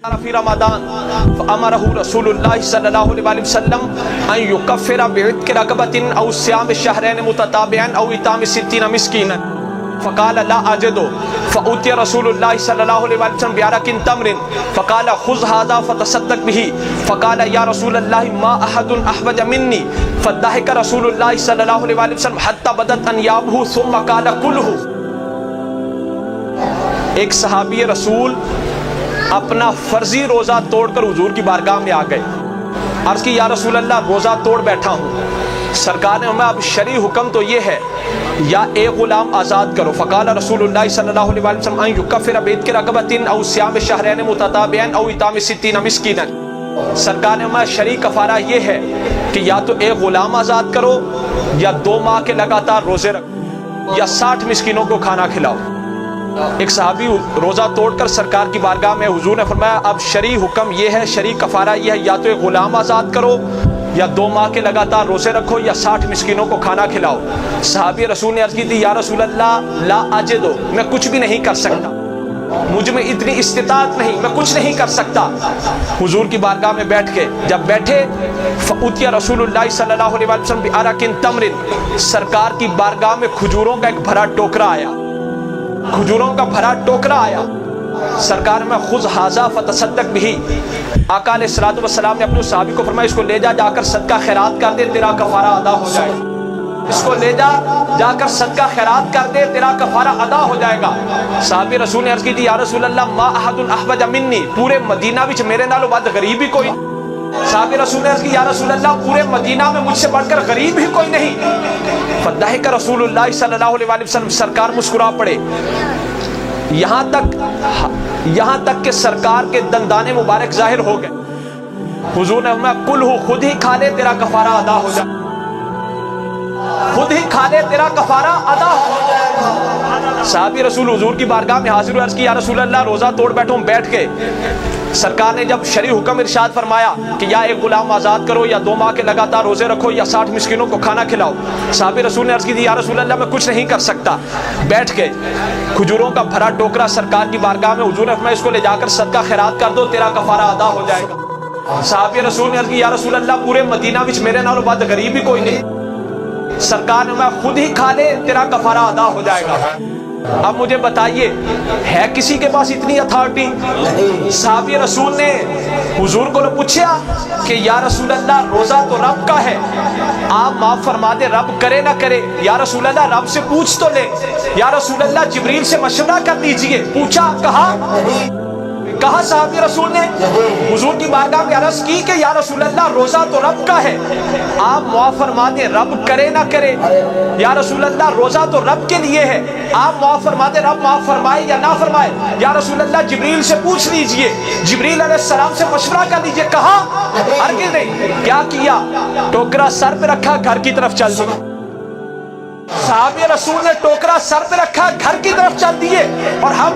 فی رمضان فامرہ رسول اللہ صلی اللہ علیہ وسلم ان یکفر بعتق رقبۃ او صیام شہرین متتابعین او اطعام 60 مسکینا فقال لا اجد فأوتي رسول اللہ صلی اللہ علیہ وسلم بعرق تمر فقال خذ هذا فتصدق به فقال یا رسول اللہ ما احد احوج منی فضحك رسول اللہ صلی اللہ علیہ وسلم حتى بدت انیابه ثم قال كله۔ ایک صحابی رسول اپنا فرضی روزہ توڑ کر حضور کی بارگاہ میں آ گئے، عرض کی یا رسول اللہ روزہ توڑ بیٹھا ہوں۔ سرکار نے فرمایا اب شرعی حکم تو یہ ہے یا ایک غلام آزاد کرو۔ فقال رسول اللہ صلی اللہ علیہ وسلم ان یکفر بعتق رقبۃ او صیام شہرین متتابعین او اطعام 60 مسکینا۔ سرکار نے فرمایا شرعی کفارہ یہ ہے کہ یا تو ایک غلام آزاد کرو یا 2 ماہ کے لگاتار روزے رکھو یا 60 مسکینوں کو کھانا کھلاؤ۔ ایک صحابی روزہ توڑ کر سرکار کی بارگاہ میں، حضور نے فرمایا اب شرعی حکم یہ ہے، شرعی کفارہ یہ ہے یا تو ایک غلام آزاد کرو یا 2 ماہ کے لگاتار روزے رکھو یا 60 مسکینوں کو کھانا کھلاؤ۔ صحابی رسول نے عرض کی تھی یا رسول اللہ لا اجدو، میں کچھ بھی نہیں کر سکتا، مجھ میں اتنی استطاعت نہیں، میں کچھ نہیں کر سکتا۔ حضور کی بارگاہ میں بیٹھ کے جب بیٹھے فأوتي رسول اللہ صلی اللہ علیہ وسلم بعرق تمر، سرکار کی بارگاہ میں کھجوروں کا ایک بھرا ٹوکرا آیا، کھجوروں کا بھرا ٹوکرا آیا۔ سرکار میں خذ ھذا فتصدق به، آقا علیہ الصلوۃ والسلام نے اپنے صحابی کو فرمایا اس کو لے جا کر صدقہ خیرات کر دے، تیرا کفارہ ادا ہو جائے گا۔ اس کو لے جا کر صدقہ خیرات کر دے، تیرا کفارہ ادا ہو جائے گا۔ صحابی رسول نے عرض کی تھی یا رسول اللہ ما احد احوج منی، پورے مدینہ وچ میرے نالوں ود غریب ہی کوئی۔ صحابی رسول نے عرض کی یا رسول اللہ پورے مدینہ میں مجھ سے بڑھ کر غریب ہی کوئی نہیں۔ فضحک رسول اللہ صلی اللہ علیہ وسلم، سرکار مسکرا پڑے، یہاں تک کہ سرکار کے دندان مبارک ظاہر ہو گئے۔ حضور نے فرمایا کل ہو، خود ہی کھا لے، تیرا کفارہ ادا ہو جائے، خود ہی کھا لے، تیرا کفارہ ادا ہو جائے گا۔ صحابی رسول حضور کی بارگاہ میں حاضر ہوئے، عرض کی یا رسول اللہ روزہ توڑ بیٹھوں، بیٹھ کے سرکار نے جب شرعی حکم ارشاد فرمایا کہ یا ایک غلام آزاد کرو یا 2 ماہ کے لگاتار روزے رکھو یا 60 مسکینوں کو کھانا کھلاؤ، صحابی رسول نے عرض کی تھی یا رسول اللہ میں کچھ نہیں کر سکتا۔ بیٹھ کے کھجوروں کا بھرا ٹوکرا سرکار کی بارگاہ میں، حضور نے فرمایا اس کو لے جا کر صدقہ خیرات کر دو، تیرا کفارہ ادا ہو جائے گا۔ صحابی رسول نے عرض کی یا رسول اللہ پورے مدینہ وچ میرے نالوں بعد غریب ہی کوئی نہیں۔ سرکار نے فرمایا خود ہی کھا لے، تیرا کفارہ ادا ہو جائے گا۔ اب مجھے بتائیے ہے کسی کے پاس اتنی اتھارٹی؟ صحابی رسول نے حضور کو پوچھا کہ یا رسول اللہ روزہ تو رب کا ہے، آپ معاف فرما دے، رب کرے نہ کرے، یا رسول اللہ رب سے پوچھ تو لے، یا رسول اللہ جبریل سے مشورہ کر لیجئے۔ پوچھا، کہا صحابی رسول نے حضور کی بارگاہ میں عرض کی کہ یا رسول اللہ روزہ تو رب کا ہے، آپ معاف فرما دیں، رب کرے نہ کرے، یا رسول اللہ روزہ تو رب کے لیے ہے، آپ معاف فرما دیں، رب معاف فرمائے یا نہ فرمائے، یا رسول اللہ جبریل سے پوچھ لیجئے، جبریل علیہ السلام سے مشورہ کر لیجئے۔ کہا ہرگز نہیں۔ کیا کیا؟ ٹوکرا سر پہ رکھا، گھر کی طرف چل دیے۔ صحابی رسول نے ٹوکرا سر پہ رکھا، گھر کی طرف چل دیے، اور ہم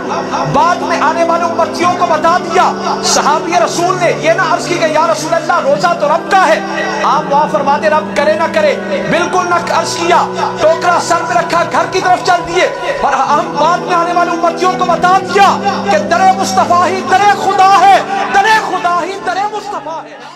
بعد میں آنے والے امتیوں کو بتا دیا صحابی رسول نے یہ نہ عرض کی کہ یا رسول اللہ روزہ تو رب کا ہے، آپ معاف فرما دے، رب کرے نہ کرے، بالکل نہ عرض کیا، ٹوکرا سر پہ رکھا، گھر کی طرف چل دیے، اور ہم بعد میں آنے والے امتیوں کو بتا دیا کہ در مصطفیٰ ہی در خدا ہے، در خدا ہی در مصطفیٰ ہے۔